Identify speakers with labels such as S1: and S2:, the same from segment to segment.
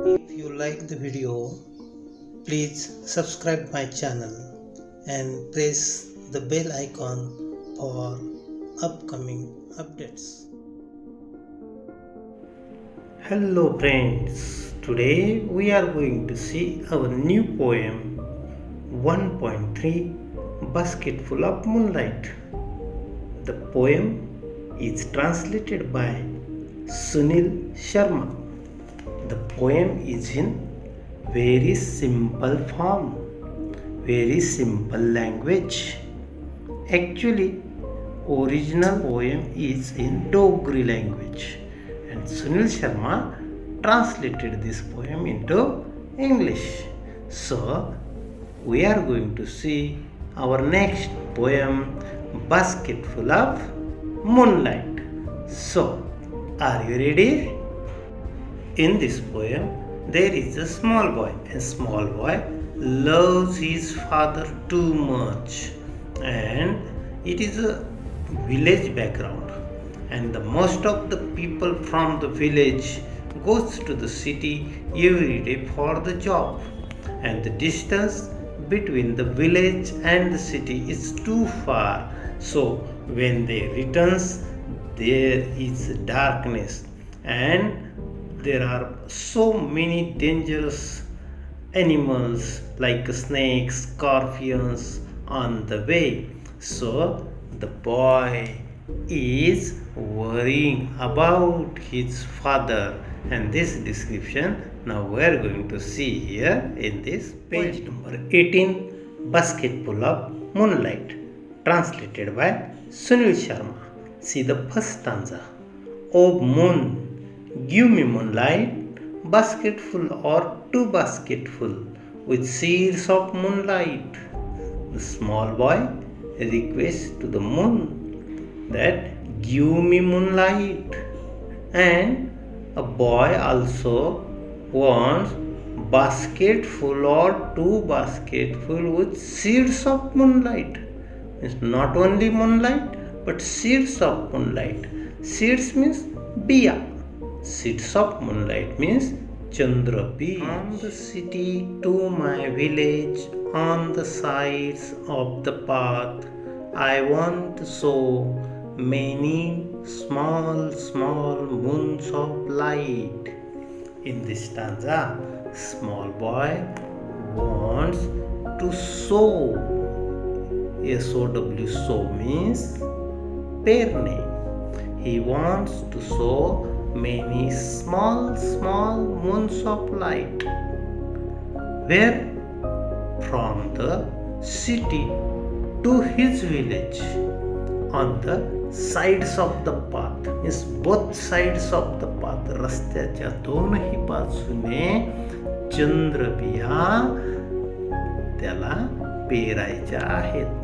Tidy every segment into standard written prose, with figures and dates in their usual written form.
S1: If you like the video, please subscribe my channel and press the bell icon for upcoming updates. Hello friends, today we are going to see our new poem 1.3 Basketful of Moonlight. The poem is translated by Sunil Sharma. The poem is in very simple form, very simple language. Actually, original poem is in Dogri language and Sunil Sharma translated this poem into English. So, we are going to see our next poem, Basketful of Moonlight. So, are you ready? In this poem, there is a small boy. A small boy loves his father too much, and it is a village background. And the most of the people from the village goes to the city every day for the job. And the distance between the village and the city is too far. So when they returns, there is darkness and there are so many dangerous animals like snakes, scorpions on the way. So the boy is worrying about his father, and this description now we are going to see here in this page number 18, Basketful of Moonlight, translated by Sunil Sharma. See the first stanza. O moon, give me moonlight, basketful or two basketful, with seeds of moonlight. The small boy requests to the moon that give me moonlight, and a boy also wants basketful or two basketful with seeds of moonlight. It's not only moonlight but seeds of moonlight. Seeds means biya. Seeds of moonlight means Chandra beach. From the city to my village, on the sides of the path, I want to sow many small moons of light. In this stanza, small boy wants to sow. S-O-W, sow means perne. He wants to sow many small moons of light. Where? From the city to his village, on the sides of the path, means both sides of the path. रस्त्याच्या दोनही बाजूने चंद्रबिया त्याला पेरायच्या आहेत.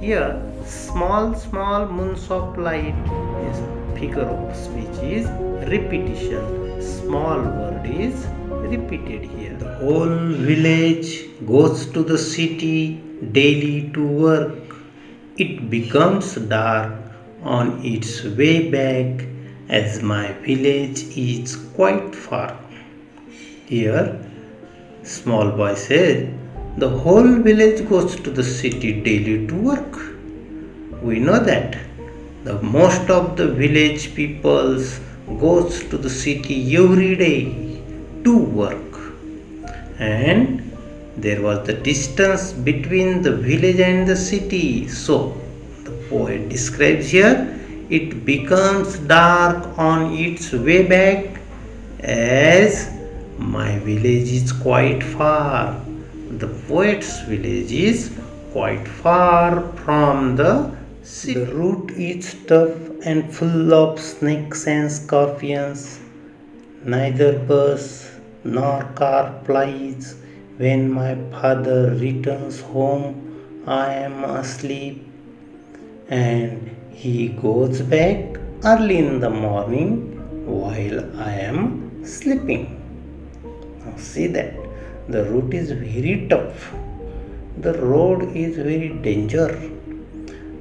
S1: Here, small moons of light is figure of speech is repetition. Small word is repeated here. The whole village goes to the city daily to work. It becomes dark on its way back as my village is quite far. Here, small boy said, the whole village goes to the city daily to work. We know that the most of the village peoples goes to the city every day to work, and there was the distance between the village and the city. So the poet describes here, it becomes dark on its way back as my village is quite far. The poet's village is quite far from the city. The route is tough and full of snakes and scorpions. Neither bus nor car flies. When my father returns home, I am asleep, and he goes back early in the morning while I am sleeping. Now see that. The route is very tough. The road is very dangerous.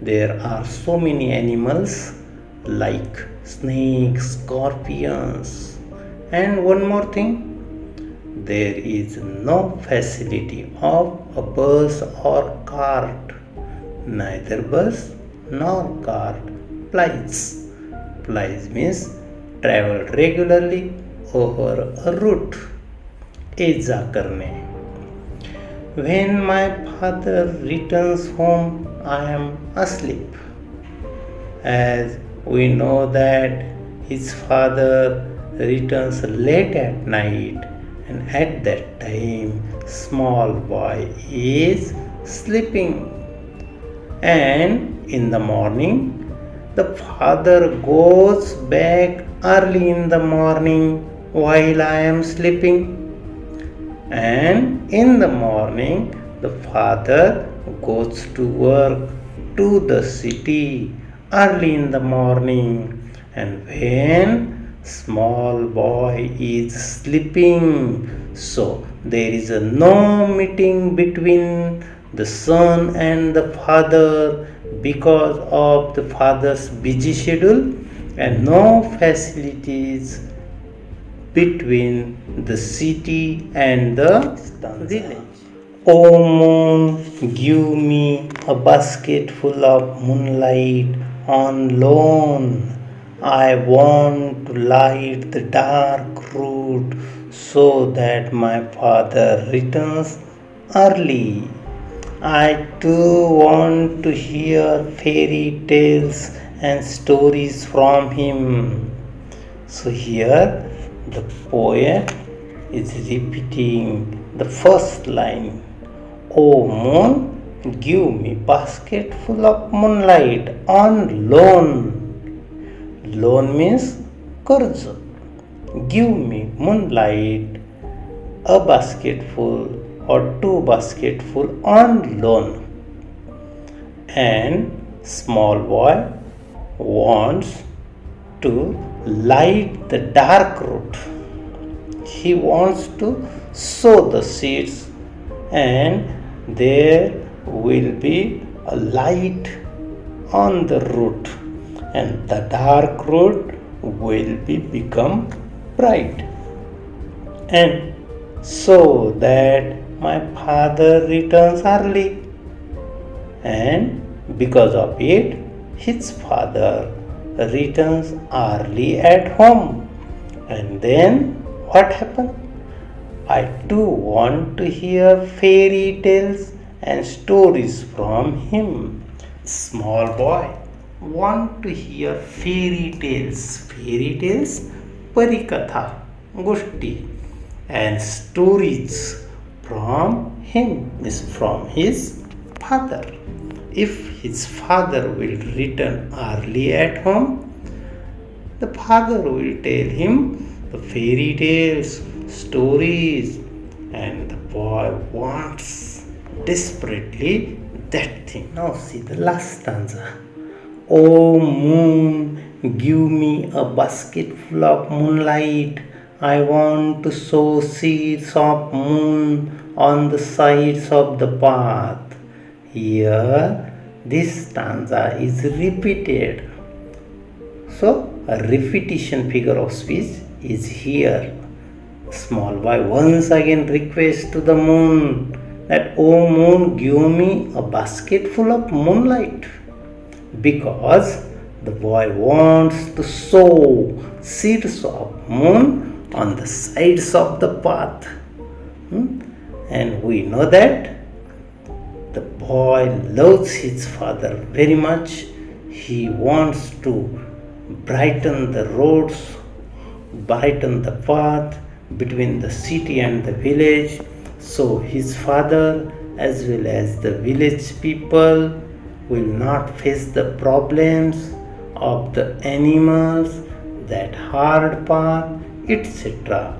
S1: There are so many animals like snakes, scorpions, and one more thing, there is no facility of a bus or cart. Neither bus nor cart plies. Plies means travel regularly over a route. जा करणे. When my father returns home, I am asleep. As we know that his father returns late at night, and at that time small boy is sleeping, and in the morning the father goes back early in the morning while I am sleeping, and in the morning the father goes to work to the city early in the morning, and when small boy is sleeping, so there is no meeting between the son and the father because of the father's busy schedule, and no facilities between the city and the village. O moon, give me a basket full of moonlight on lawn. I want to light the dark road so that my father returns early. I too want to hear fairy tales and stories from him. So here the poet is repeating the first line. O moon, give me basket full of moonlight on loan. Loan means कर्ज. Give me moonlight, a basketful or two basketful on loan. And small boy wants to light the dark road. He wants to sow the seeds, and there will be a light on the road, and the dark road will become bright, and so that my father returns early, and because of it his father returns early at home. And then what happened? I too want to hear fairy tales and stories from him. Small boy want to hear fairy tales. Fairy tales, parikatha, goshti, and stories from him, means from his father. If his father will return early at home, the father will tell him the fairy tales, stories, and the boy wants desperately that thing. Now see the last stanza. O moon, give me a basket full of moonlight. I want to sow seeds of moon on the sides of the path. Here, this stanza is repeated. So, a repetition figure of speech is here. Small boy once again requests to the moon that, O moon, give me a basket full of moonlight. Because the boy wants to sow seeds of moon on the sides of the path. And we know that the boy loves his father very much. He wants to brighten the roads, brighten the path between the city and the village, so his father as well as the village people will not face the problems of the animals, that hard path, etc.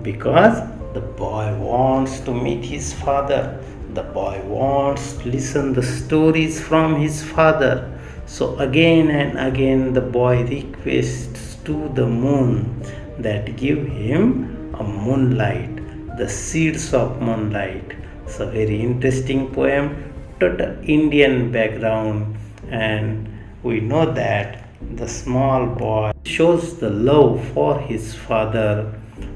S1: Because the boy wants to meet his father. The boy wants to listen the stories from his father. So again and again the boy requests to the moon that give him a moonlight, the seeds of moonlight. It's a very interesting poem, total Indian background, and we know that The small boy shows the love for his father,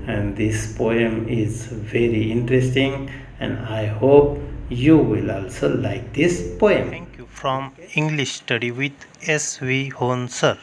S1: and this poem is very interesting, and I hope you will also like this poem. Thank you from English Study with S.V. Hon sir.